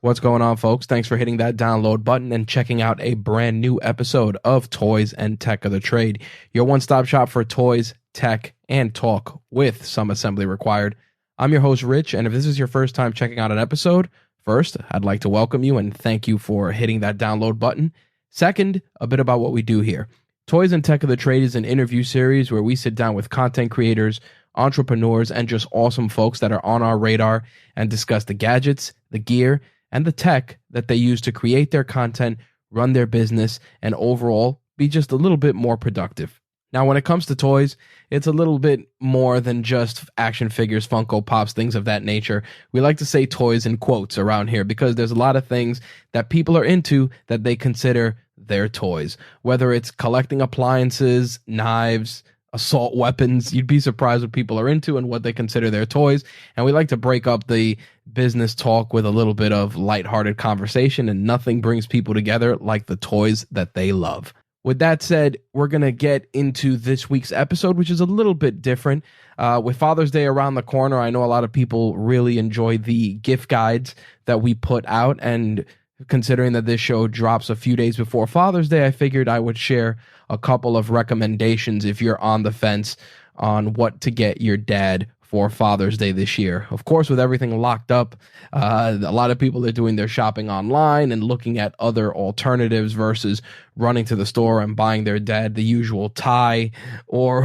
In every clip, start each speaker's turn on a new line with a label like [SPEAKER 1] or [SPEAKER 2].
[SPEAKER 1] What's going on, folks? Thanks for hitting that download button and checking out a brand new episode of Toys and Tech of the Trade, your one-stop shop for toys, tech, and talk with some assembly required. I'm your host, Rich, and if this is your first time checking out an episode, first, I'd like to welcome you and thank you for hitting that download button. Second, a bit about what we do here. Toys and Tech of the Trade is an interview series where we sit down with content creators, entrepreneurs, and just awesome folks that are on our radar and discuss the gadgets, the gear, and the tech that they use to create their content, run their business, and overall be just a little bit more productive. Now, when it comes to toys, it's a little bit more than just action figures, Funko Pops, things of that nature. We like to say toys in quotes around here because there's a lot of things that people are into that they consider their toys. Whether it's collecting appliances, knives, assault weapons, you'd be surprised what people are into and what they consider their toys. And we like to break up the business talk with a little bit of lighthearted conversation, and nothing brings people together like the toys that they love. With that said, we're going to get into this week's episode, which is a little bit different. With Father's Day around the corner, I know a lot of people really enjoy the gift guides that we put out, and considering that this show drops a few days before Father's Day, I figured I would share a couple of recommendations if you're on the fence on what to get your dad for Father's Day this year. Of course, with everything locked up, a lot of people are doing their shopping online and looking at other alternatives versus running to the store and buying their dad the usual tie or,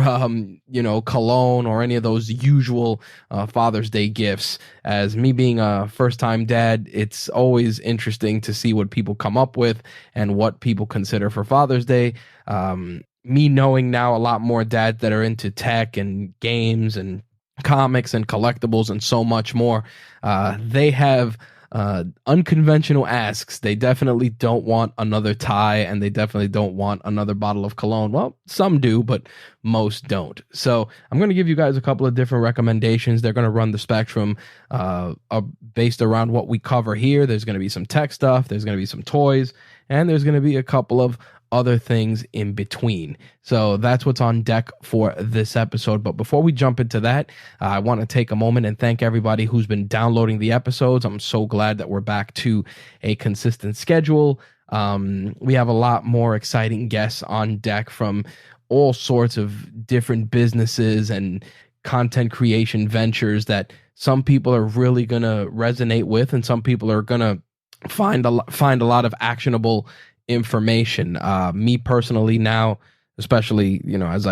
[SPEAKER 1] cologne or any of those usual Father's Day gifts. As me being a first-time dad, it's always interesting to see what people come up with and what people consider for Father's Day. Me knowing now a lot more dads that are into tech and games and comics and collectibles and so much more, they have unconventional asks. They definitely don't want another tie, and they definitely don't want another bottle of cologne. Well, some do, but most don't. So I'm going to give you guys a couple of different recommendations. They're going to run the spectrum based around what we cover here. There's going to be some tech stuff, there's going to be some toys, and there's going to be a couple of other things in between. So that's what's on deck for this episode. But before we jump into that, I want to take a moment and thank everybody who's been downloading the episodes. I'm so glad that we're back to a consistent schedule. We have a lot more exciting guests on deck from all sorts of different businesses and content creation ventures that some people are really going to resonate with, and some people are going to find a lot of actionable information. Me personally now, especially, as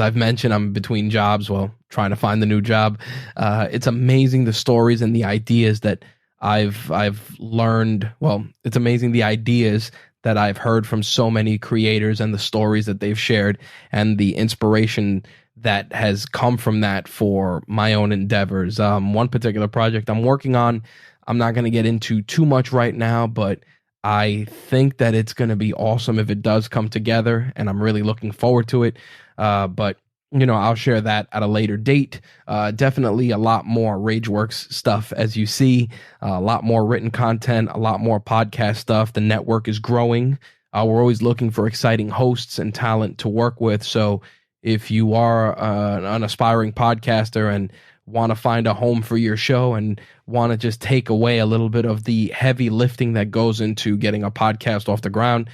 [SPEAKER 1] I've mentioned, I'm between jobs, trying to find the new job. It's amazing the stories and the ideas that I've learned. Well, it's amazing the ideas that I've heard from so many creators and the stories that they've shared and the inspiration that has come from that for my own endeavors. One particular project I'm working on, I'm not going to get into too much right now, but I think that it's going to be awesome if it does come together, and I'm really looking forward to it. But I'll share that at a later date. Definitely a lot more RageWorks stuff, as you see, a lot more written content, a lot more podcast stuff. The network is growing. We're always looking for exciting hosts and talent to work with. So if you are an aspiring podcaster and want to find a home for your show and want to just take away a little bit of the heavy lifting that goes into getting a podcast off the ground,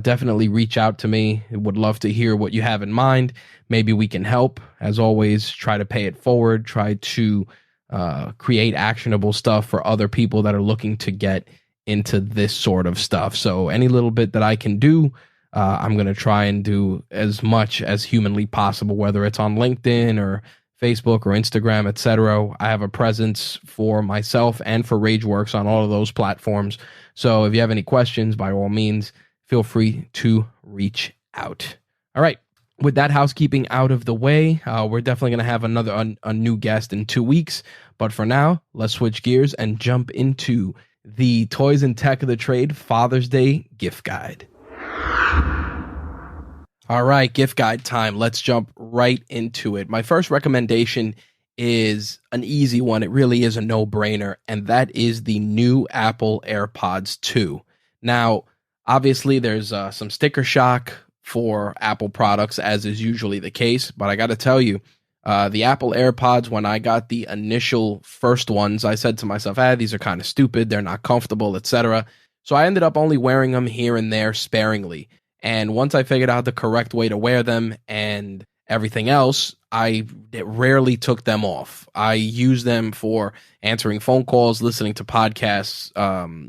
[SPEAKER 1] definitely reach out to me. Would love to hear what you have in mind. Maybe we can help. As always, try to pay it forward, try to create actionable stuff for other people that are looking to get into this sort of stuff. So any little bit that I can do, I'm going to try and do as much as humanly possible, whether it's on LinkedIn or Facebook or Instagram, etc. I have a presence for myself and for RageWorks on all of those platforms. So if you have any questions, by all means, feel free to reach out. All right. With that housekeeping out of the way, we're definitely going to have a new guest in 2 weeks. But for now, let's switch gears and jump into the Toys and Tech of the Trade Father's Day gift guide. All right, gift guide time. Let's jump right into it. My first recommendation is an easy one. It really is a no-brainer, and that is the new Apple Airpods 2. Now, obviously, there's some sticker shock for Apple products, as is usually the case, but I got to tell you, The Apple Airpods, when I got the initial first ones, I said to myself, these are kind of stupid. They're not comfortable, etc. So I ended up only wearing them here and there sparingly. And once I figured out the correct way to wear them and everything else, I rarely took them off. I use them for answering phone calls, listening to podcasts,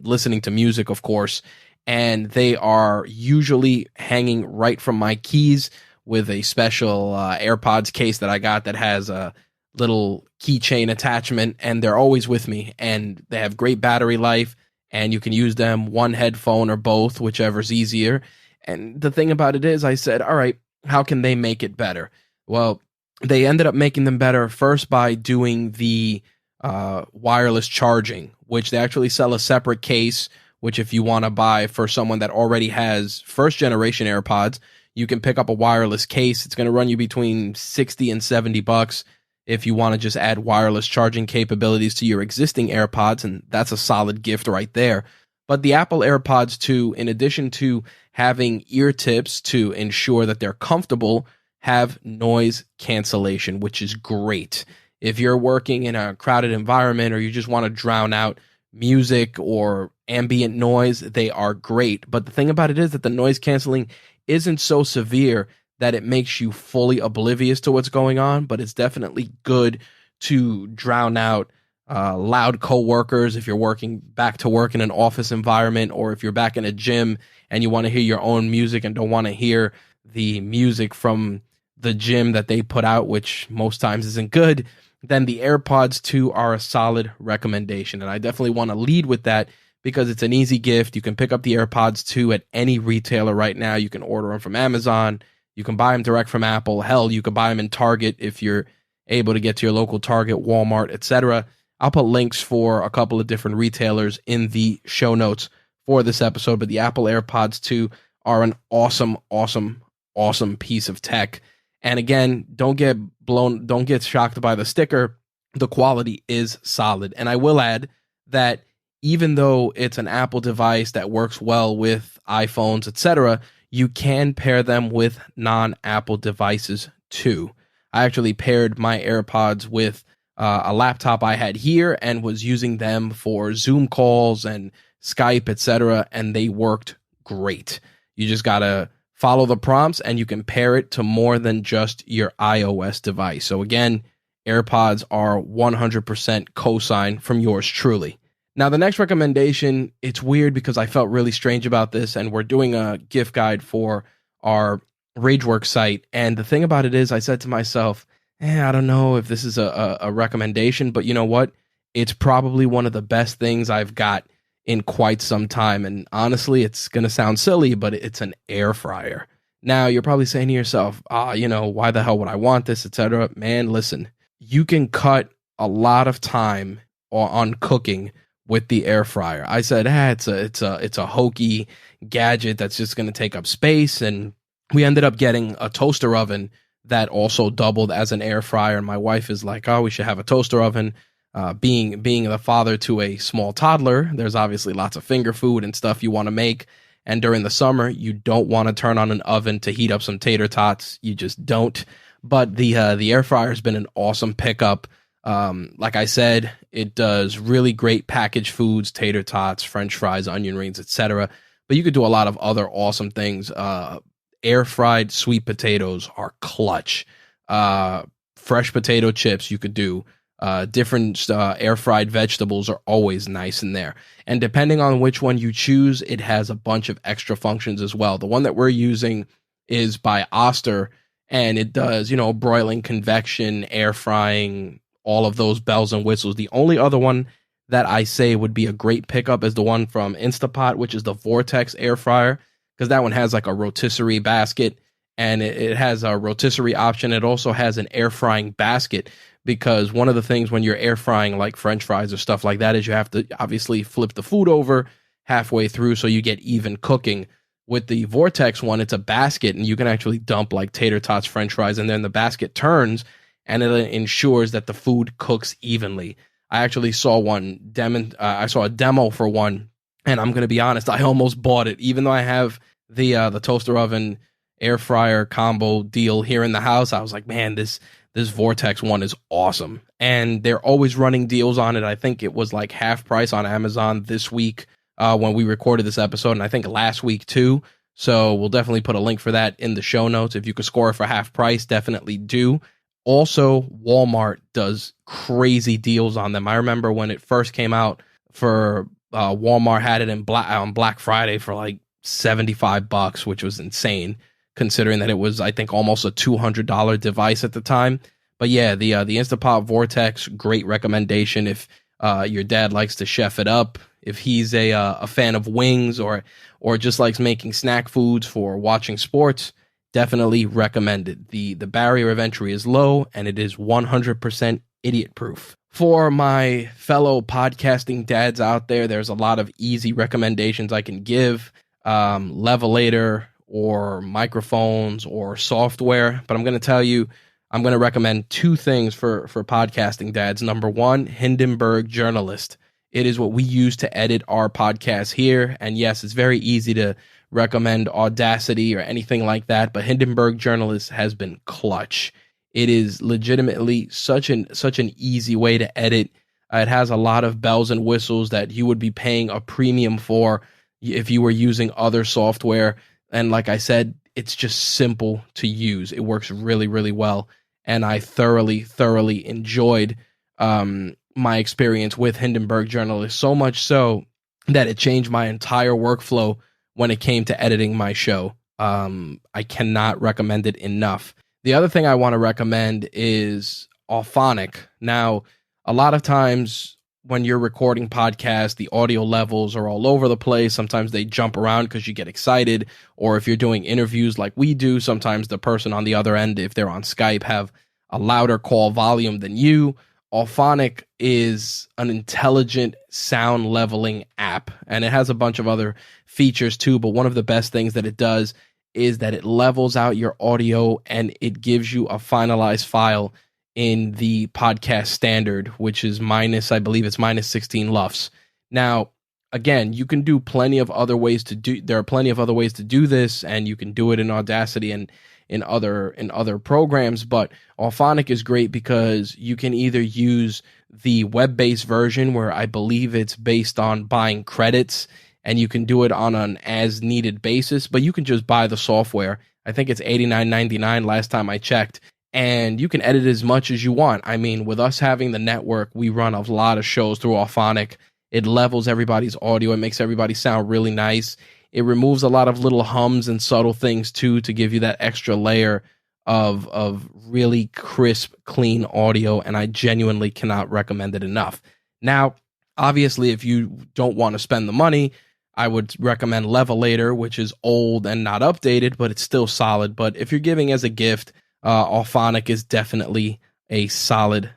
[SPEAKER 1] listening to music, of course. And they are usually hanging right from my keys with a special AirPods case that I got that has a little keychain attachment, and they're always with me. And they have great battery life, and you can use them one headphone or both, whichever's easier. And the thing about it is, I said, all right, how can they make it better? Well, they ended up making them better first by doing the wireless charging, which they actually sell a separate case, which if you want to buy for someone that already has first generation AirPods, you can pick up a wireless case. It's going to run you between 60 and 70 bucks if you want to just add wireless charging capabilities to your existing AirPods, and that's a solid gift right there. But the Apple AirPods 2, in addition to having ear tips to ensure that they're comfortable, have noise cancellation, which is great. If you're working in a crowded environment or you just want to drown out music or ambient noise, they are great. But the thing about it is that the noise canceling isn't so severe that it makes you fully oblivious to what's going on, but it's definitely good to drown out loud coworkers if you're working back to work in an office environment, or if you're back in a gym and you want to hear your own music and don't want to hear the music from the gym that they put out, which most times isn't good, then the AirPods 2 are a solid recommendation. And I definitely want to lead with that because it's an easy gift. You can pick up the AirPods 2 at any retailer right now. You can order them from Amazon. You can buy them direct from Apple. Hell, you can buy them in Target if you're able to get to your local Target, Walmart, etc. I'll put links for a couple of different retailers in the show notes for this episode. But the Apple AirPods 2 are an awesome, awesome, awesome piece of tech. And again, don't get shocked by the sticker. The quality is solid. And I will add that even though it's an Apple device that works well with iPhones, etc., you can pair them with non-Apple devices too. I actually paired my AirPods with a laptop I had here and was using them for Zoom calls and Skype, etc., and they worked great. You just gotta follow the prompts and you can pair it to more than just your iOS device. So again, AirPods are 100% cosign from yours truly. Now, the next recommendation, it's weird because I felt really strange about this, and we're doing a gift guide for our RageWorks site. And the thing about it is, I said to myself, I don't know if this is a recommendation, but you know what? It's probably one of the best things I've got in quite some time. And honestly, it's going to sound silly, but it's an air fryer. Now, you're probably saying to yourself, why the hell would I want this, etc. Man, listen, you can cut a lot of time on cooking with the air fryer. I said, it's a hokey gadget that's just going to take up space. And we ended up getting a toaster oven that also doubled as an air fryer. And my wife is like, we should have a toaster oven. Being the father to a small toddler, there's obviously lots of finger food and stuff you want to make. And during the summer, you don't want to turn on an oven to heat up some tater tots. You just don't. But the air fryer has been an awesome pickup. Like I said, it does really great packaged foods, tater tots, French fries, onion rings, etc. But you could do a lot of other awesome things. Air fried sweet potatoes are clutch. Fresh potato chips you could do. Different air fried vegetables are always nice in there. And depending on which one you choose, it has a bunch of extra functions as well. The one that we're using is by Oster, and it does, broiling, convection, air frying, all of those bells and whistles. The only other one that I say would be a great pickup is the one from Instapot, which is the Vortex air fryer, because that one has like a rotisserie basket, and it has a rotisserie option. It also has an air frying basket, because one of the things when you're air frying like French fries or stuff like that is you have to obviously flip the food over halfway through so you get even cooking. With the Vortex one, it's a basket, and you can actually dump like tater tots, French fries, and then the basket turns, and it ensures that the food cooks evenly. I actually saw I saw a demo for one, and I'm going to be honest, I almost bought it. Even though I have the toaster oven air fryer combo deal here in the house, I was like, man, this this Vortex one is awesome. And they're always running deals on it. I think it was like half price on Amazon this week when we recorded this episode, and I think last week too. So we'll definitely put a link for that in the show notes. If you could score it for half price, definitely do. Also, Walmart does crazy deals on them. I remember when it first came out for Walmart had it on Black Friday for like $75, which was insane considering that it was, I think, almost a $200 device at the time. But yeah, the Instapot Vortex, great recommendation if your dad likes to chef it up. If he's a fan of wings or just likes making snack foods for watching sports, definitely recommended. The barrier of entry is low, and it is 100% idiot proof. For my fellow podcasting dads out there, there's a lot of easy recommendations I can give. Levelator or microphones or software, but I'm going to tell you, I'm going to recommend two things for podcasting dads. Number one, Hindenburg Journalist. It is what we use to edit our podcast here. And yes, it's very easy to recommend Audacity or anything like that, but Hindenburg Journalist has been clutch. It is legitimately such an easy way to edit. It has a lot of bells and whistles that you would be paying a premium for if you were using other software. And like I said, it's just simple to use. It works really, really well. And I thoroughly enjoyed my experience with Hindenburg Journalist, so much so that it changed my entire workflow when it came to editing my show. I cannot recommend it enough. The other thing I want to recommend is Auphonic. Now, a lot of times when you're recording podcasts, the audio levels are all over the place. Sometimes they jump around because you get excited. Or if you're doing interviews like we do, sometimes the person on the other end, if they're on Skype, have a louder call volume than you. Auphonic is an intelligent sound leveling app, and it has a bunch of other features too, but one of the best things that it does is that it levels out your audio and it gives you a finalized file in the podcast standard, which is I believe it's minus 16 LUFS. Now, again, you can do plenty of other ways to do, there are plenty of other ways to do this, and you can do it in Audacity and in other programs, but Auphonic is great because you can either use the web-based version where I believe it's based on buying credits, and you can do it on an as-needed basis, but you can just buy the software. I think it's $89.99 last time I checked, and you can edit as much as you want. I mean, with us having the network, we run a lot of shows through Auphonic. It levels everybody's audio. It makes everybody sound really nice. It removes a lot of little hums and subtle things too to give you that extra layer of really crisp, clean audio, and I genuinely cannot recommend it enough. Now, obviously, if you don't want to spend the money, I would recommend Levelator, which is old and not updated, but it's still solid. But if you're giving as a gift, Auphonic is definitely a solid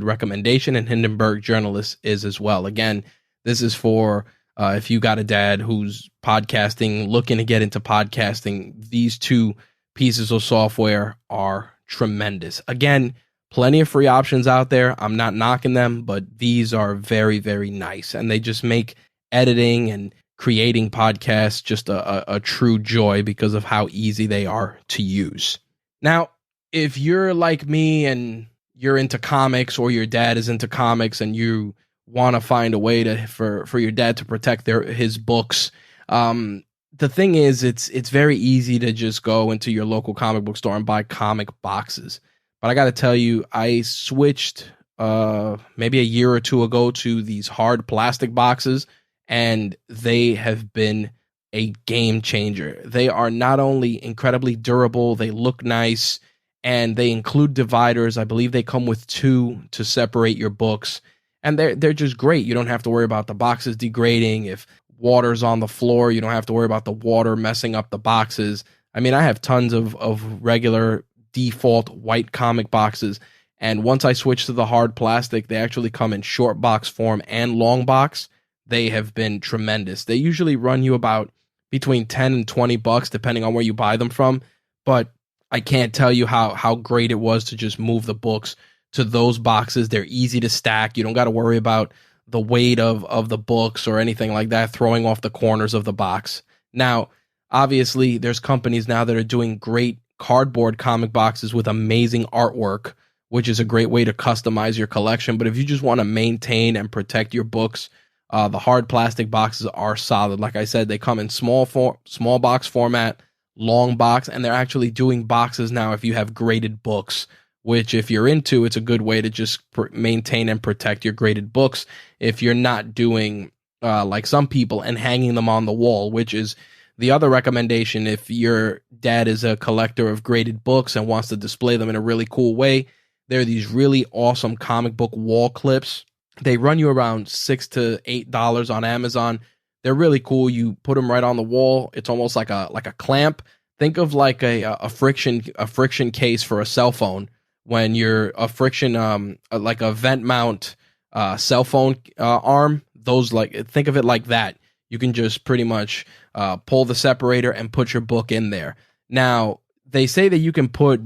[SPEAKER 1] recommendation, and Hindenburg Journalist is as well. Again, this is for if you got a dad who's podcasting, looking to get into podcasting, these two pieces of software are tremendous. Again, plenty of free options out there. I'm not knocking them, but these are very, very nice. And they just make editing and creating podcasts just a true joy because of how easy they are to use. Now, if you're like me and you're into comics, or your dad is into comics and you want to find a way for your dad to protect his books, the thing is, it's very easy to just go into your local comic book store and buy comic boxes. But I got to tell you, I switched maybe a year or two ago to these hard plastic boxes, and they have been a game changer. They are not only incredibly durable, they look nice, and they include dividers. I believe they come with 2 to separate your books. And they're just great. You don't have to worry about the boxes degrading. If water's on the floor, you don't have to worry about the water messing up the boxes. I mean, I have tons of regular default white comic boxes. And once I switched to the hard plastic, they actually come in short box form and long box. They have been tremendous. They usually run you about between $10 and $20, depending on where you buy them from. But I can't tell you how great it was to just move the books to those boxes. They're easy to stack. You don't got to worry about the weight of the books or anything like that throwing off the corners of the box. Now, obviously, there's companies now that are doing great cardboard comic boxes with amazing artwork, which is a great way to customize your collection. But if you just want to maintain and protect your books, the hard plastic boxes are solid. Like I said, they come in small box format, long box, and they're actually doing boxes now if you have graded books, which if you're into, it's a good way to just maintain and protect your graded books if you're not doing like some people and hanging them on the wall, which is the other recommendation. If your dad is a collector of graded books and wants to display them in a really cool way, there are these really awesome comic book wall clips. They run you around $6 to $8 on Amazon. They're really cool. You put them right on the wall. It's almost like a clamp. Think of like a friction case for a cell phone. When you're a friction like a vent mount cell phone arm, those, like, think of it like that. You can just pretty much pull the separator and put your book in there. Now, they say that you can put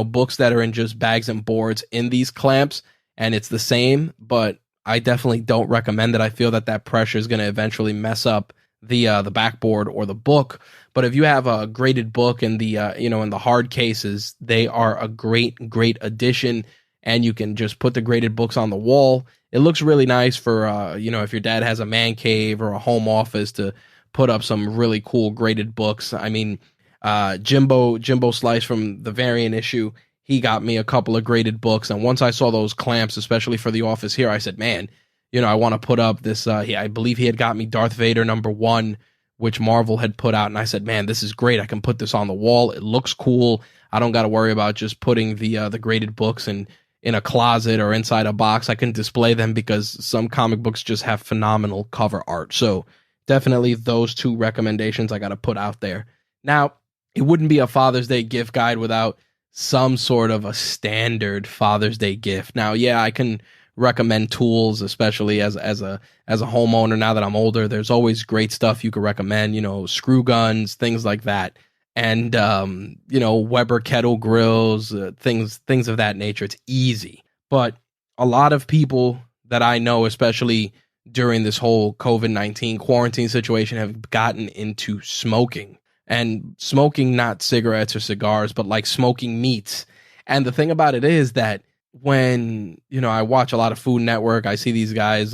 [SPEAKER 1] books that are in just bags and boards in these clamps, and it's the same, but I definitely don't recommend it. I feel that pressure is going to eventually mess up the backboard or the book. But if you have a graded book in the in the hard cases, they are a great addition, and you can just put the graded books on the wall. It looks really nice for if your dad has a man cave or a home office to put up some really cool graded books. I mean, Jimbo Slice from the Variant issue, he got me a couple of graded books, and once I saw those clamps, especially for the office here, I said, man, I want to put up this. I believe he had got me Darth Vader #1, which Marvel had put out, and I said, man, this is great. I can put this on the wall. It looks cool. I don't got to worry about just putting the graded books in a closet or inside a box. I can display them because some comic books just have phenomenal cover art. So definitely those two recommendations I got to put out there. Now, it wouldn't be a Father's Day gift guide without some sort of a standard Father's Day gift. Now, yeah, I can recommend tools, especially as a homeowner. Now that I'm older, there's always great stuff you could recommend, screw guns, things like that. And Weber kettle grills, things of that nature. It's easy. But a lot of people that I know, especially during this whole COVID-19 quarantine situation, have gotten into smoking. And smoking not cigarettes or cigars, but like smoking meats. And the thing about it is that when, I watch a lot of Food Network, I see these guys,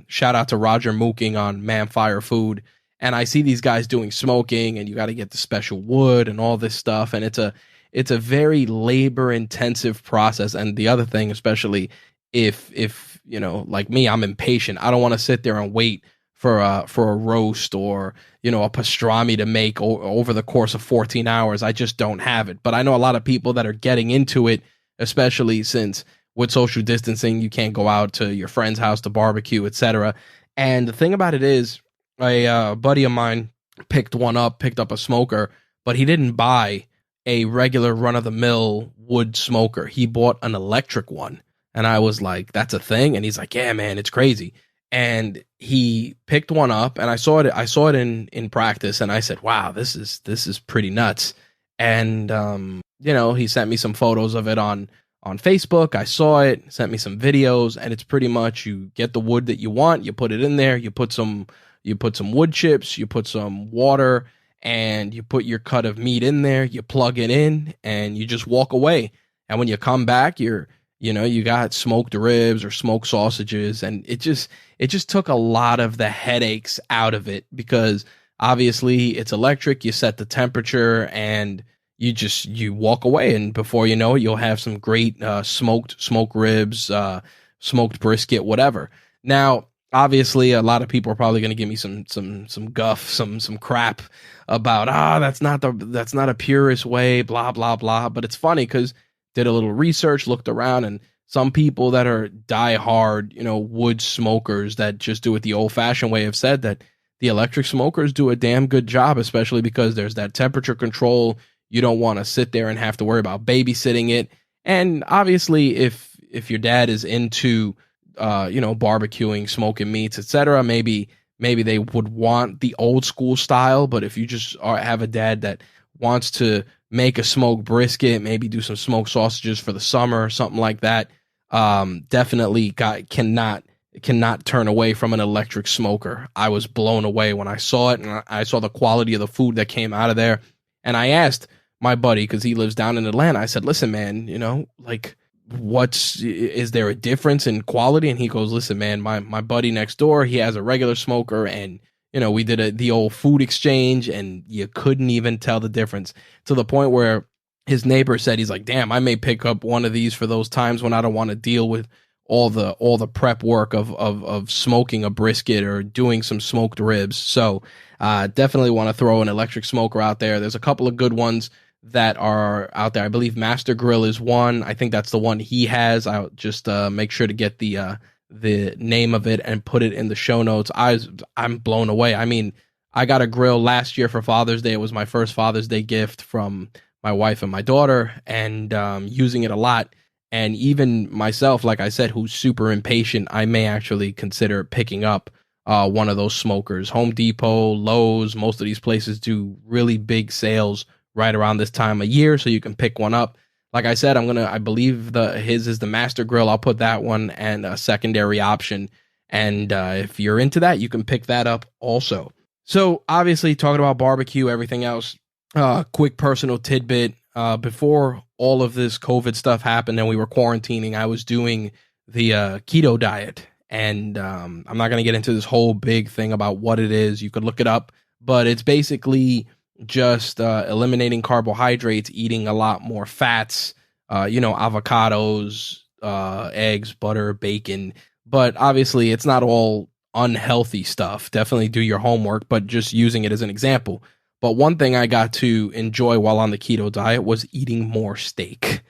[SPEAKER 1] shout out to Roger Mooking on Man Fire Food, and I see these guys doing smoking, and you got to get the special wood and all this stuff, and it's a very labor intensive process. And the other thing, especially if like me, I'm impatient. I don't want to sit there and wait for a roast or a pastrami to make over the course of 14 hours. I just don't have it. But I know a lot of people that are getting into it, especially since with social distancing, you can't go out to your friend's house to barbecue, etc. And the thing about it is, a buddy of mine picked up a smoker, but he didn't buy a regular run-of-the-mill wood smoker. He bought an electric one. And I was like, that's a thing? And he's like, yeah, man, it's crazy. And he picked one up, and I saw it in practice, and I said, wow, this is pretty nuts. And he sent me some photos of it on Facebook. I saw it, sent me some videos, and it's pretty much, you get the wood that you want, you put it in there, you put some wood chips, you put some water, and you put your cut of meat in there, you plug it in, and you just walk away. And when you come back, you got smoked ribs or smoked sausages, and it just took a lot of the headaches out of it, because obviously it's electric. You set the temperature and you walk away, and before you know it, you'll have some great smoked ribs, smoked brisket, whatever. Now, obviously, a lot of people are probably going to give me some guff, some crap about that's not a purist way, blah blah blah. But it's funny because did a little research, looked around, and some people that are diehard, wood smokers that just do it the old-fashioned way have said that the electric smokers do a damn good job, especially because there's that temperature control. You don't want to sit there and have to worry about babysitting it. And obviously, if your dad is into barbecuing, smoking meats, etc., maybe they would want the old school style. But if you just have a dad that wants to make a smoked brisket, maybe do some smoked sausages for the summer or something like that, definitely cannot turn away from an electric smoker. I was blown away when I saw it, and I saw the quality of the food that came out of there. And I asked my buddy, because he lives down in Atlanta, I said, listen, man, is there a difference in quality? And he goes, listen, man, my buddy next door, he has a regular smoker, and we did the old food exchange, and you couldn't even tell the difference, to the point where his neighbor said, he's like, damn, I may pick up one of these for those times when I don't want to deal with all the prep work of smoking a brisket or doing some smoked ribs. So definitely want to throw an electric smoker out there. There's a couple of good ones that are out there. I believe Master Grill is one. I think that's the one he has. I'll just make sure to get the name of it and put it in the show notes. I'm blown away. I mean, I got a grill last year for Father's Day. It was my first Father's Day gift from my wife and my daughter, and using it a lot. And even myself, like I said, who's super impatient, I may actually consider picking up one of those smokers. Home Depot, Lowe's, most of these places do really big sales right around this time of year, so you can pick one up. Like I said, I believe his is the Master Grill. I'll put that one and a secondary option. And if you're into that, you can pick that up also. So obviously, talking about barbecue, everything else, quick personal tidbit. Before all of this COVID stuff happened and we were quarantining, I was doing the keto diet. And I'm not going to get into this whole big thing about what it is. You could look it up, but it's basically just eliminating carbohydrates, eating a lot more fats, avocados, eggs, butter, bacon. But obviously, it's not all unhealthy stuff. Definitely do your homework, but just using it as an example. But one thing I got to enjoy while on the keto diet was eating more steak.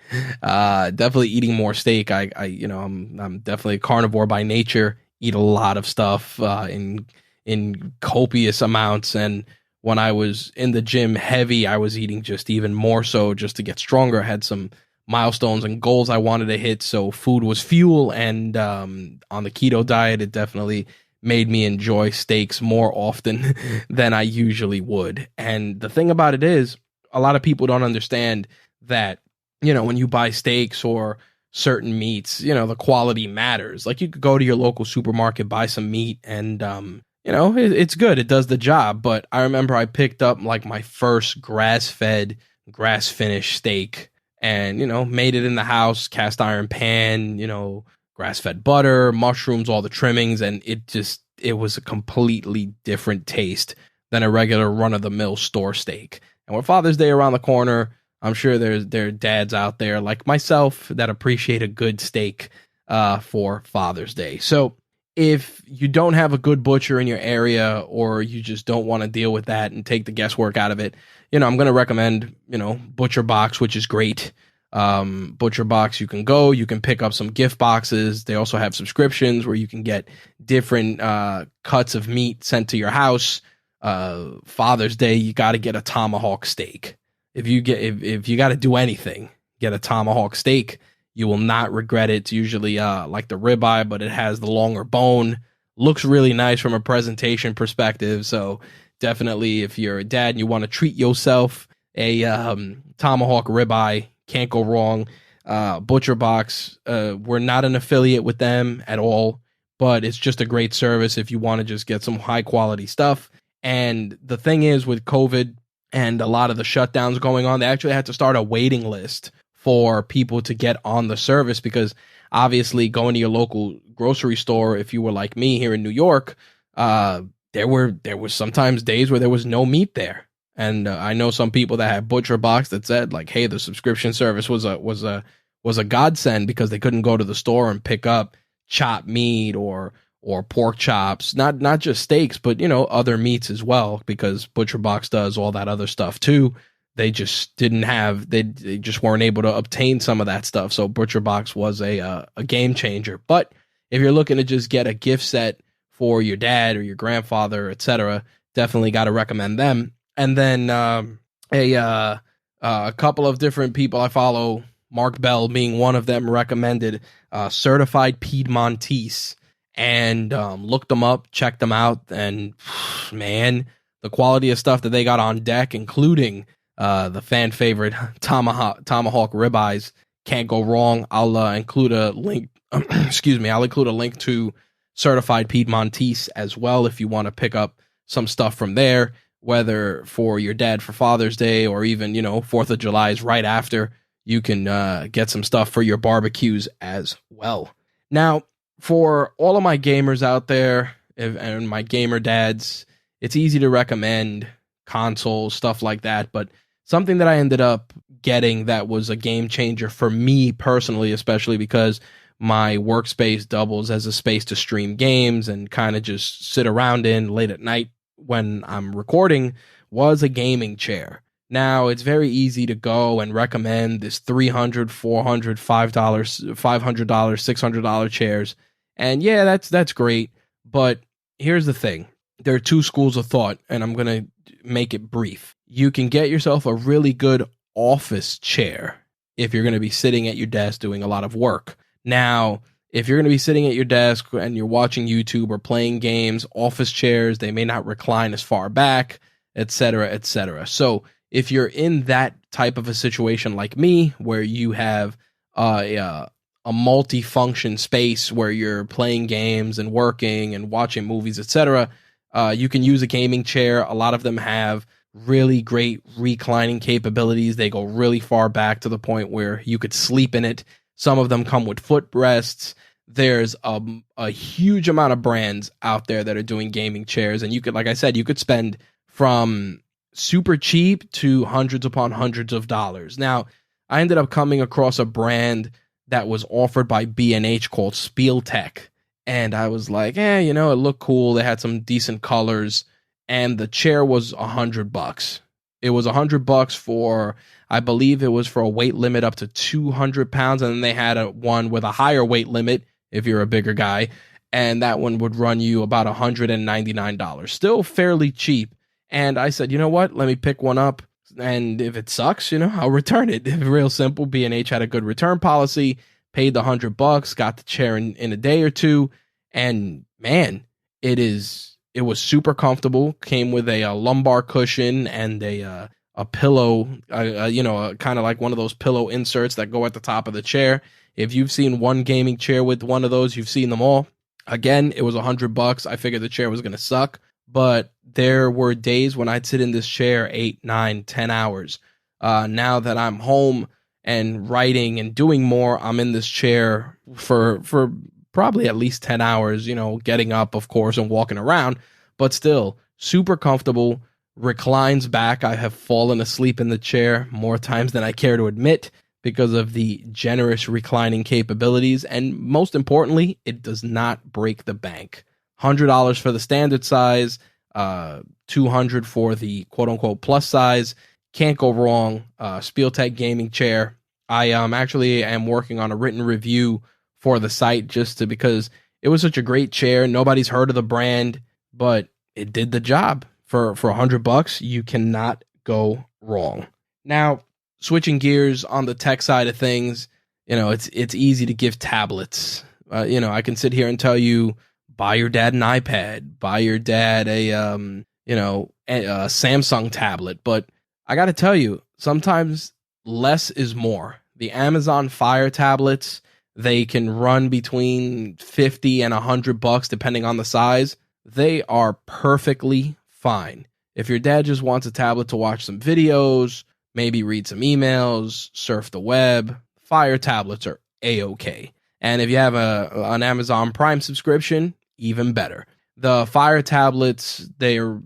[SPEAKER 1] Definitely eating more steak. I'm definitely a carnivore by nature. Eat a lot of stuff in copious amounts. And when I was in the gym heavy, I was eating just even more so just to get stronger. I had some milestones and goals I wanted to hit. So food was fuel. And on the keto diet, it definitely made me enjoy steaks more often than I usually would. And the thing about it is, a lot of people don't understand that, when you buy steaks or certain meats, the quality matters. Like, you could go to your local supermarket, buy some meat, and, it's good. It does the job. But I remember I picked up like my first grass-fed, grass-finished steak and, made it in the house, cast iron pan, grass-fed butter, mushrooms, all the trimmings, and it was a completely different taste than a regular run-of-the-mill store steak. And with Father's Day around the corner, I'm sure there are dads out there like myself that appreciate a good steak for Father's Day. So if you don't have a good butcher in your area, or you just don't want to deal with that and take the guesswork out of it, I'm going to recommend, Butcher Box, which is great. Butcher Box, you can pick up some gift boxes. They also have subscriptions where you can get different cuts of meat sent to your house. Father's Day, you got to get a tomahawk steak. If you got to do anything, get a tomahawk steak. You will not regret it. It's usually like the ribeye, but it has the longer bone. Looks really nice from a presentation perspective. So definitely, if you're a dad and you want to treat yourself, a tomahawk ribeye, can't go wrong. Butcher Box, we're not an affiliate with them at all, but it's just a great service if you want to just get some high quality stuff. And the thing is, with COVID and a lot of the shutdowns going on, they actually had to start a waiting list for people to get on the service, because obviously going to your local grocery store, if you were like me here in New York, there was sometimes days where there was no meat there. And I know some people that had Butcher Box that said like, hey, the subscription service was a godsend, because they couldn't go to the store and pick up chopped meat or pork chops, not just steaks, but other meats as well, because Butcher Box does all that other stuff too. They just didn't have, they just weren't able to obtain some of that stuff. So Butcher Box was a game changer. But if you're looking to just get a gift set for your dad or your grandfather, etc., definitely got to recommend them. And then a couple of different people I follow, Mark Bell being one of them, recommended Certified Piedmontese, and looked them up, checked them out, and man, the quality of stuff that they got on deck, including the fan favorite tomahawk ribeyes, can't go wrong. I'll include a link. I'll include a link to Certified Piedmontese as well if you want to pick up some stuff from there, whether for your dad for Father's Day or even 4th of July is right after. you can get some stuff for your barbecues as well. Now, for all of my gamers out there and my gamer dads, it's easy to recommend consoles, stuff like that, but something that I ended up getting that was a game changer for me personally, especially because my workspace doubles as a space to stream games and kind of just sit around in late at night when I'm recording, was a gaming chair. Now, it's very easy to go and recommend this $300, $400, $500, $600 chairs. And yeah, that's great. But here's the thing. There are two schools of thought, and I'm going to make it brief. You can get yourself a really good office chair if you're going to be sitting at your desk doing a lot of work. Now, if you're going to be sitting at your desk and you're watching YouTube or playing games, office chairs, they may not recline as far back, etc., etc. So if you're in that type of a situation like me, where you have a multi-function space where you're playing games and working and watching movies, etc., you can use a gaming chair. A lot of them have really great reclining capabilities. They go really far back to the point where you could sleep in it. Some of them come with footrests. There's a huge amount of brands out there that are doing gaming chairs. And you could, like I said, you could spend from super cheap to hundreds upon hundreds of dollars. Now, I ended up coming across a brand that was offered by B&H called SpielTech. And I was like, it looked cool. They had some decent colors. And the chair was $100. It was $100 for, I believe it was for a weight limit up to 200 pounds. And then they had one with a higher weight limit if you're a bigger guy. And that one would run you about $199. Still fairly cheap. And I said, you know what? Let me pick one up. And if it sucks, I'll return it. Real simple. B&H had a good return policy. Paid the $100, got the chair in a day or two, and man, it was super comfortable. Came with a lumbar cushion and a pillow, kind of like one of those pillow inserts that go at the top of the chair. If you've seen one gaming chair with one of those, you've seen them all. Again, it was $100. I figured the chair was gonna suck, but there were days when I'd sit in this chair 8, 9, 10 hours. Now that I'm home and writing and doing more, I'm in this chair for probably at least 10 hours, getting up, of course, and walking around, but still super comfortable, reclines back. I have fallen asleep in the chair more times than I care to admit because of the generous reclining capabilities. And most importantly, it does not break the bank. $100 for the standard size, $200 for the quote unquote plus size. Can't go wrong. SpielTech gaming chair. I actually am working on a written review for the site because it was such a great chair. Nobody's heard of the brand, but it did the job. For $100, you cannot go wrong. Now, switching gears on the tech side of things, it's easy to give tablets. I can sit here and tell you, buy your dad an iPad, buy your dad a Samsung tablet, but I got to tell you, sometimes less is more. The Amazon Fire tablets, they can run between $50 and $100 depending on the size. They are perfectly fine. If your dad just wants a tablet to watch some videos, maybe read some emails, surf the web, Fire tablets are A-okay. And if you have an Amazon Prime subscription, even better. The Fire tablets, they're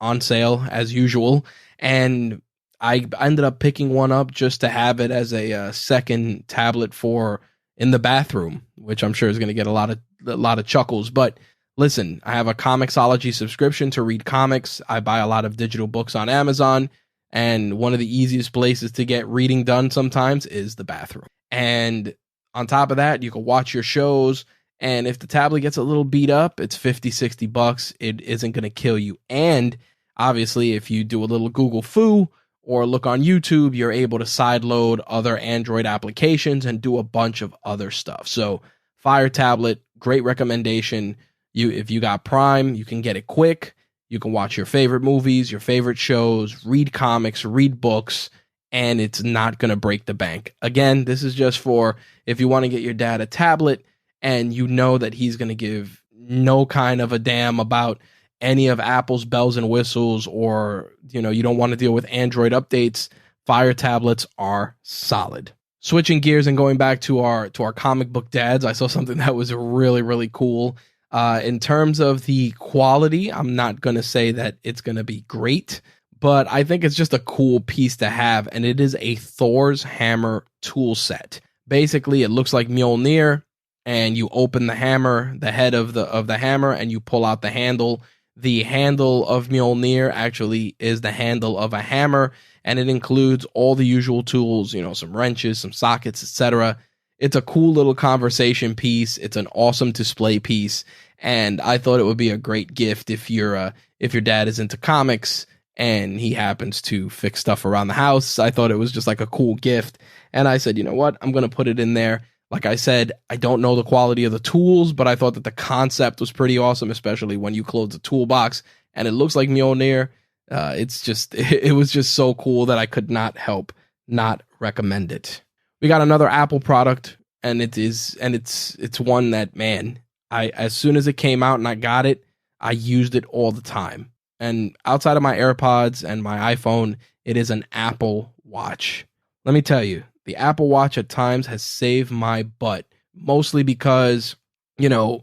[SPEAKER 1] on sale as usual, and I ended up picking one up just to have it as a second tablet for in the bathroom, which I'm sure is going to get a lot of chuckles. But listen, I have a Comixology subscription to read comics. I buy a lot of digital books on Amazon, and one of the easiest places to get reading done sometimes is the bathroom. And on top of that, you can watch your shows. And if the tablet gets a little beat up, it's $50-$60. It isn't going to kill you. And obviously, if you do a little Google foo or look on YouTube, you're able to sideload other Android applications and do a bunch of other stuff. So Fire tablet, great recommendation. If you got Prime, you can get it quick. You can watch your favorite movies, your favorite shows, read comics, read books, and it's not going to break the bank. Again, this is just for if you want to get your dad a tablet and you know that he's going to give no kind of a damn about any of Apple's bells and whistles, or you don't want to deal with Android updates. Fire tablets are solid. Switching gears and going back to our comic book dads, I saw something that was really, really cool. In terms of the quality, I'm not going to say that it's going to be great, but I think it's just a cool piece to have, and it is a Thor's hammer tool set. Basically, it looks like Mjolnir, and you open the hammer, the head of the hammer, and you pull out the handle. The handle of Mjolnir actually is the handle of a hammer, and it includes all the usual tools, some wrenches, some sockets, etc. It's a cool little conversation piece. It's an awesome display piece, and I thought it would be a great gift if your dad is into comics and he happens to fix stuff around the house. I thought it was just like a cool gift, and I said, you know what, I'm going to put it in there. Like I said, I don't know the quality of the tools, but I thought that the concept was pretty awesome, especially when you close the toolbox and it looks like Mjolnir. It was just so cool that I could not help not recommend it. We got another Apple product, and it's one that, man, as soon as it came out and I got it, I used it all the time. And outside of my AirPods and my iPhone, it is an Apple Watch. Let me tell you, the Apple Watch at times has saved my butt, mostly because,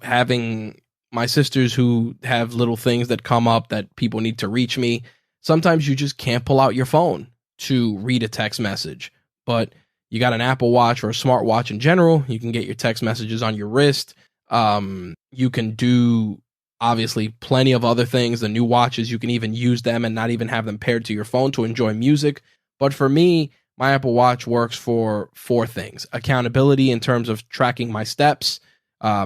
[SPEAKER 1] having my sisters who have little things that come up that people need to reach me, sometimes you just can't pull out your phone to read a text message. But you got an Apple Watch or a smartwatch in general, you can get your text messages on your wrist. You can do, obviously, plenty of other things. The new watches, you can even use them and not even have them paired to your phone to enjoy music. But for me, my Apple Watch works for 4 things. Accountability in terms of tracking my steps,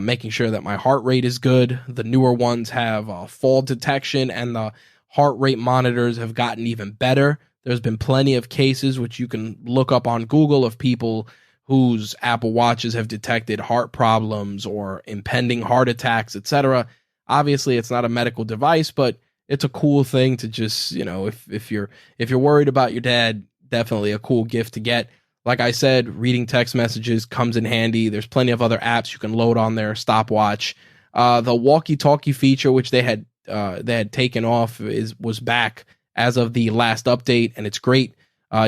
[SPEAKER 1] making sure that my heart rate is good. The newer ones have fall detection, and the heart rate monitors have gotten even better. There's been plenty of cases, which you can look up on Google, of people whose Apple Watches have detected heart problems or impending heart attacks, etc. Obviously, it's not a medical device, but it's a cool thing to just, if you're worried about your dad, definitely a cool gift to get. Like I said, reading text messages comes in handy. There's plenty of other apps you can load on their stopwatch. The walkie-talkie feature, which they had taken off, was back as of the last update, and it's great.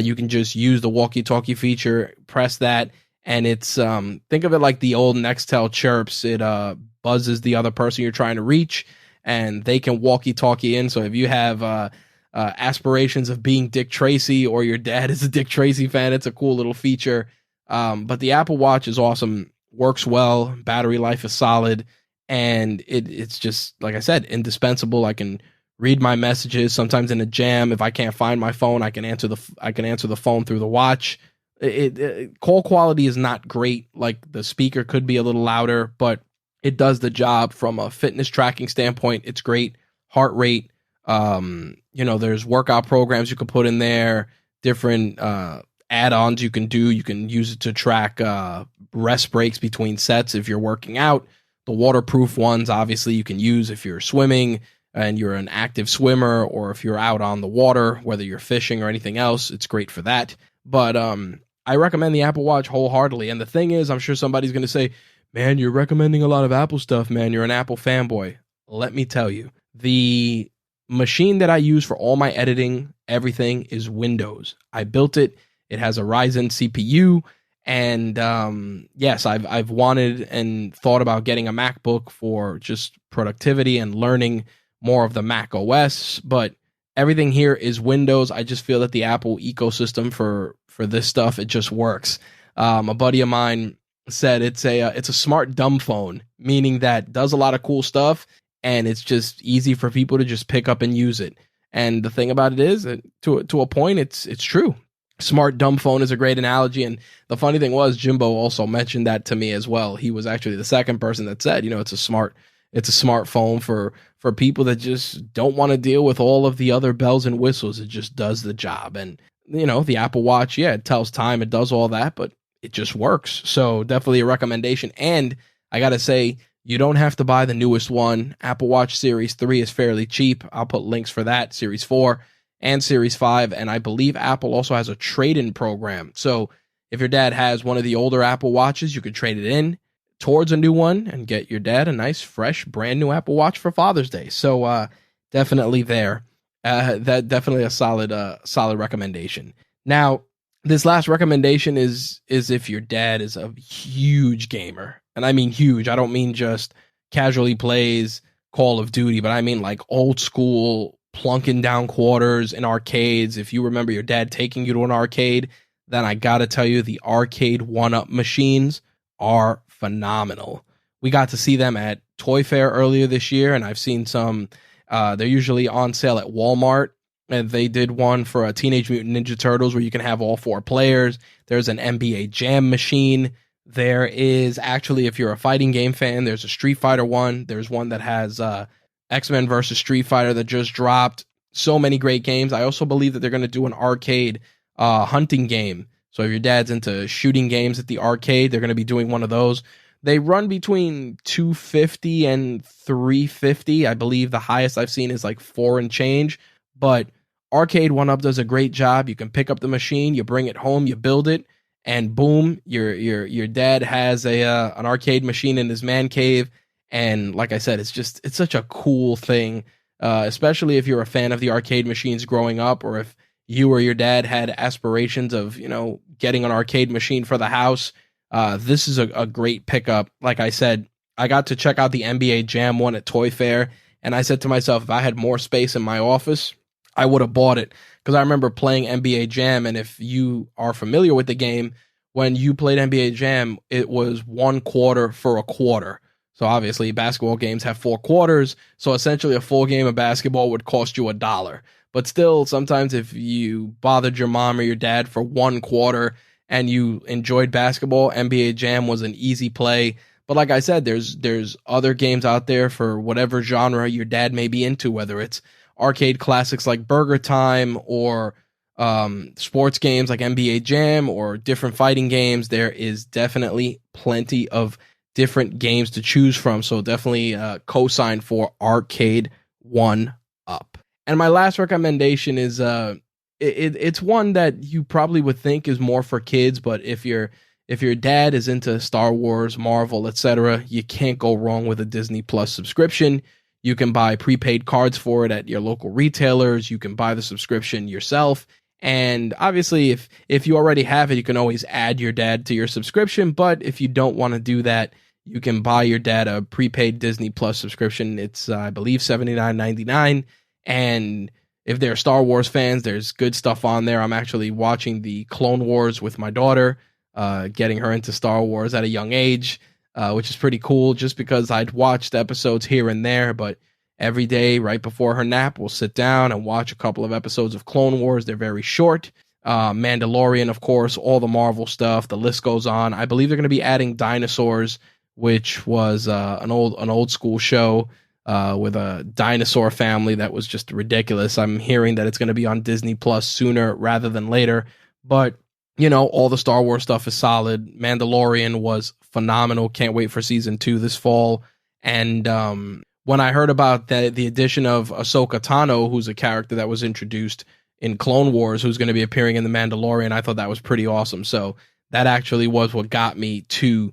[SPEAKER 1] You can just use the walkie-talkie feature, press that, and it's think of it like the old Nextel chirps. It buzzes the other person you're trying to reach, and they can walkie-talkie in. So if you have aspirations of being Dick Tracy, or your dad is a Dick Tracy fan, it's a cool little feature. But the Apple Watch is awesome, works well, battery life is solid, and it's just, like I said, indispensable. I can read my messages sometimes in a jam. If I can't find my phone, I can answer the phone through the watch. Call quality is not great. Like, the speaker could be a little louder, but it does the job. From a fitness tracking standpoint, it's great. Heart rate, there's workout programs you can put in there, different add-ons you can do. You can use it to track rest breaks between sets if you're working out. The waterproof ones, obviously, you can use if you're swimming and you're an active swimmer, or if you're out on the water, whether you're fishing or anything else. It's great for that. But I recommend the Apple Watch wholeheartedly. And the thing is, I'm sure somebody's going to say, man, you're recommending a lot of Apple stuff, man. You're an Apple fanboy. Let me tell you, the machine that I use for all my editing, everything, is Windows. I built it. It has a Ryzen CPU. And yes, I've wanted and thought about getting a MacBook for just productivity and learning more of the Mac OS, but everything here is Windows. I just feel that the Apple ecosystem for this stuff, it just works. A buddy of mine said it's a smart dumb phone, meaning that does a lot of cool stuff, and it's just easy for people to just pick up and use it. And the thing about it is that to a point, it's true. Smart dumb phone is a great analogy. And the funny thing was, Jimbo also mentioned that to me as well. He was actually the second person that said, it's a smartphone for people that just don't want to deal with all of the other bells and whistles. It just does the job. And, the Apple Watch, yeah, it tells time, it does all that, but it just works. So definitely a recommendation. And I got to say, you don't have to buy the newest one. Apple Watch Series 3 is fairly cheap. I'll put links for that, Series 4 and Series 5. And I believe Apple also has a trade-in program. So if your dad has one of the older Apple Watches, you could trade it in towards a new one and get your dad a nice, fresh, brand new Apple Watch for Father's Day. So definitely there. That definitely a solid recommendation. Now, this last recommendation is if your dad is a huge gamer. And I mean huge. I don't mean just casually plays Call of Duty, but I mean like old school plunking down quarters in arcades. If you remember your dad taking you to an arcade, then I got to tell you the arcade one-up machines are phenomenal. We got to see them at Toy Fair earlier this year, and I've seen some. They're usually on sale at Walmart, and they did one for a Teenage Mutant Ninja Turtles where you can have all 4 players. There's an NBA Jam machine. There is actually, if you're a fighting game fan, there's a Street Fighter one. There's one that has X-Men versus Street Fighter that just dropped. So many great games. I also believe that they're going to do an arcade hunting game. So if your dad's into shooting games at the arcade, they're going to be doing one of those. They run between $250 and $350. I believe the highest I've seen is like $4 and change. But Arcade 1UP does a great job. You can pick up the machine, you bring it home, you build it, and boom, your dad has an arcade machine in his man cave. And like I said, it's such a cool thing, especially if you're a fan of the arcade machines growing up, or if you or your dad had aspirations of, getting an arcade machine for the house. This is a great pickup. Like I said, I got to check out the NBA Jam one at Toy Fair, and I said to myself, if I had more space in my office, I would have bought it, because I remember playing NBA Jam, and if you are familiar with the game, when you played NBA Jam, it was 1 quarter for a quarter. So obviously basketball games have 4 quarters, so essentially a full game of basketball would cost you $1. But still, sometimes if you bothered your mom or your dad for 1 quarter and you enjoyed basketball, NBA Jam was an easy play. But like I said, there's other games out there for whatever genre your dad may be into, whether it's arcade classics like Burger Time, or sports games like NBA Jam, or different fighting games. There is definitely plenty of different games to choose from. So definitely co-sign for Arcade 1UP. And my last recommendation is it's one that you probably would think is more for kids, but if your dad is into Star Wars, Marvel, etc., you can't go wrong with a Disney Plus subscription. You can buy prepaid cards for it at your local retailers. You can buy the subscription yourself. And obviously, if you already have it, you can always add your dad to your subscription. But if you don't want to do that, you can buy your dad a prepaid Disney Plus subscription. It's, I believe, $79.99. And if they're Star Wars fans, there's good stuff on there. I'm actually watching the Clone Wars with my daughter, getting her into Star Wars at a young age. Which is pretty cool, just because I'd watched episodes here and there, but every day right before her nap, we'll sit down and watch a couple of episodes of Clone Wars. They're very short. Mandalorian, of course, all the Marvel stuff, the list goes on. I believe they're going to be adding Dinosaurs, which was an old school show with a dinosaur family that was just ridiculous. I'm hearing that it's going to be on Disney Plus sooner rather than later, but all the Star Wars stuff is solid. Mandalorian was phenomenal. Can't wait for season 2 this fall. And when I heard about the addition of Ahsoka Tano, who's a character that was introduced in Clone Wars, who's going to be appearing in The Mandalorian, I thought that was pretty awesome. So that actually was what got me to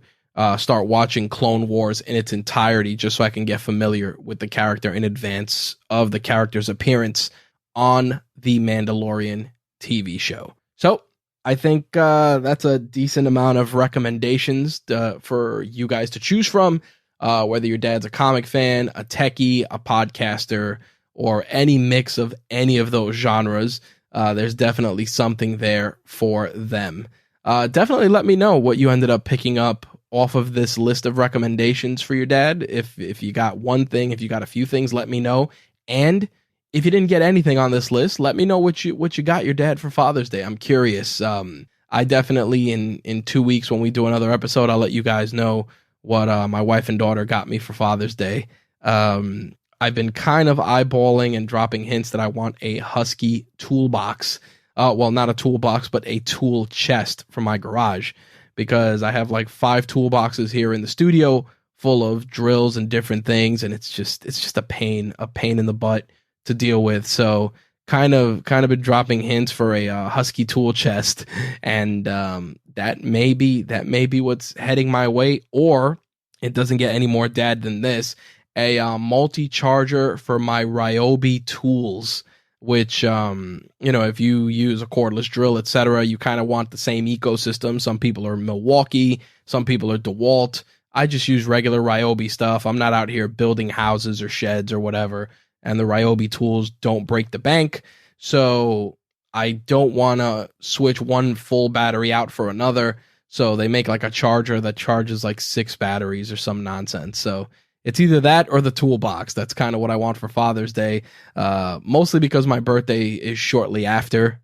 [SPEAKER 1] start watching Clone Wars in its entirety, just so I can get familiar with the character in advance of the character's appearance on The Mandalorian TV show. So I think that's a decent amount of recommendations for you guys to choose from, whether your dad's a comic fan, a techie, a podcaster, or any mix of any of those genres. There's definitely something there for them. Definitely let me know what you ended up picking up off of this list of recommendations for your dad. If you got one thing, if you got a few things, let me know. And if you didn't get anything on this list, let me know what you got your dad for Father's Day. I'm curious. I definitely in 2 weeks when we do another episode, I'll let you guys know what my wife and daughter got me for Father's Day. I've been kind of eyeballing and dropping hints that I want a Husky toolbox. Well, not a toolbox, but a tool chest for my garage, because I have like 5 toolboxes here in the studio full of drills and different things, and it's just a pain in the butt to deal with. So kind of been dropping hints for a Husky tool chest, and that may be what's heading my way. Or it doesn't get any more dad than this: a multi-charger for my Ryobi tools. which, if you use a cordless drill, etc., you kind of want the same ecosystem. Some people are Milwaukee, some people are DeWalt. I just use regular Ryobi stuff. I'm not out here building houses or sheds or whatever, and the Ryobi tools don't break the bank. So I don't want to switch one full battery out for another. So they make like a charger that charges like 6 batteries or some nonsense. So it's either that or the toolbox. That's kind of what I want for Father's Day, mostly because my birthday is shortly after,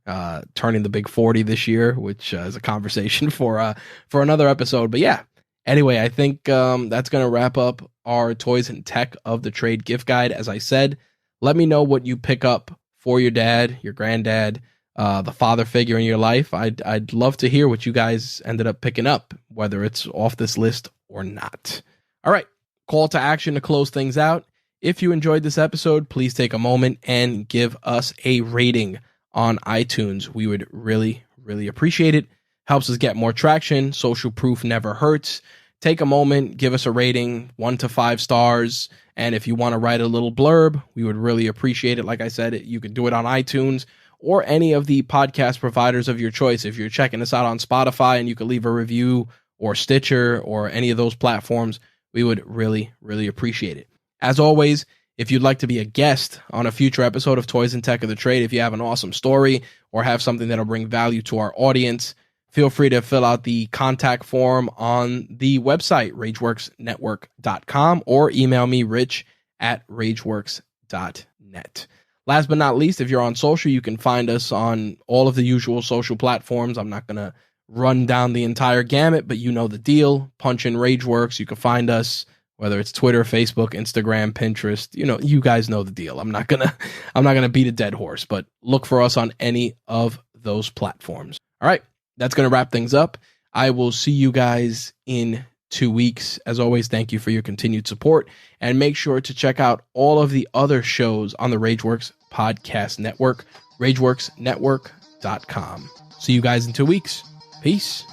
[SPEAKER 1] turning the big 40 this year, which is a conversation for another episode. But yeah, anyway, I think that's going to wrap up our Toys and Tech of the Trade gift guide. As I said, let me know what you pick up for your dad, your granddad, the father figure in your life. I'd love to hear what you guys ended up picking up, whether it's off this list or not. All right. Call to action to close things out. If you enjoyed this episode, please take a moment and give us a rating on iTunes. We would really, really appreciate it. Helps us get more traction. Social proof never hurts. Take a moment, give us a rating, 1 to 5 stars. And if you want to write a little blurb, we would really appreciate it. Like I said, you could do it on iTunes or any of the podcast providers of your choice. If you're checking us out on Spotify and you could leave a review, or Stitcher or any of those platforms, we would really, really appreciate it. As always, if you'd like to be a guest on a future episode of Toys and Tech of the Trade, if you have an awesome story or have something that'll bring value to our audience, feel free to fill out the contact form on the website, rageworksnetwork.com, or email me, rich@rageworks.net. Last but not least, if you're on social, you can find us on all of the usual social platforms. I'm not going to run down the entire gamut, but you know the deal. Punch in Rageworks. You can find us, whether it's Twitter, Facebook, Instagram, Pinterest. You guys know the deal. I'm not gonna beat a dead horse, but look for us on any of those platforms. All right, that's gonna wrap things up. I will see you guys in 2 weeks. As always, thank you for your continued support, and make sure to check out all of the other shows on the Rageworks Podcast Network, rageworksnetwork.com. See you guys in 2 weeks. Peace.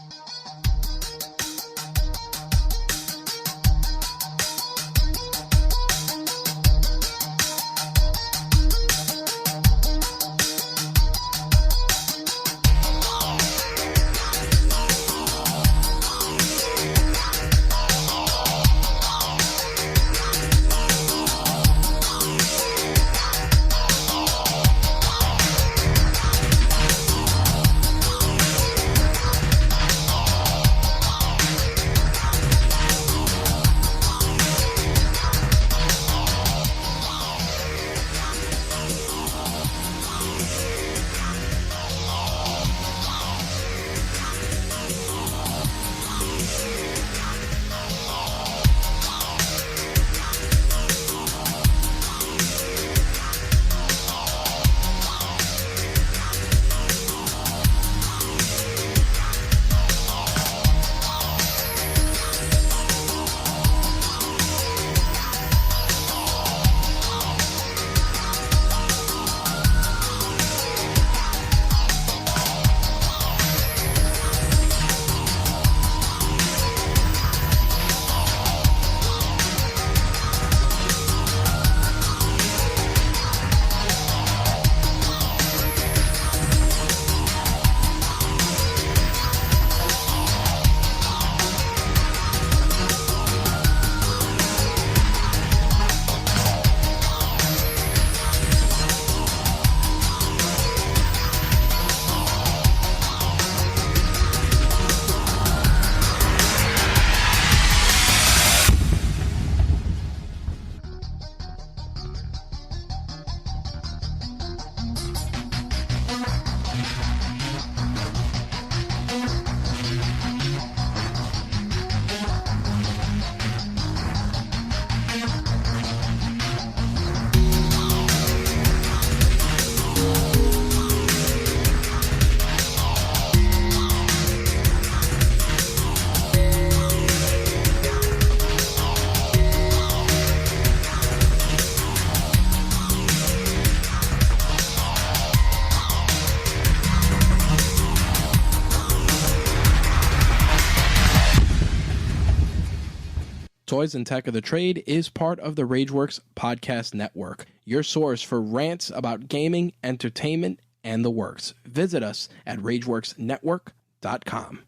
[SPEAKER 1] Toys and Tech of the Trade is part of the RageWorks Podcast Network, your source for rants about gaming, entertainment, and the works. Visit us at RageWorksNetwork.com.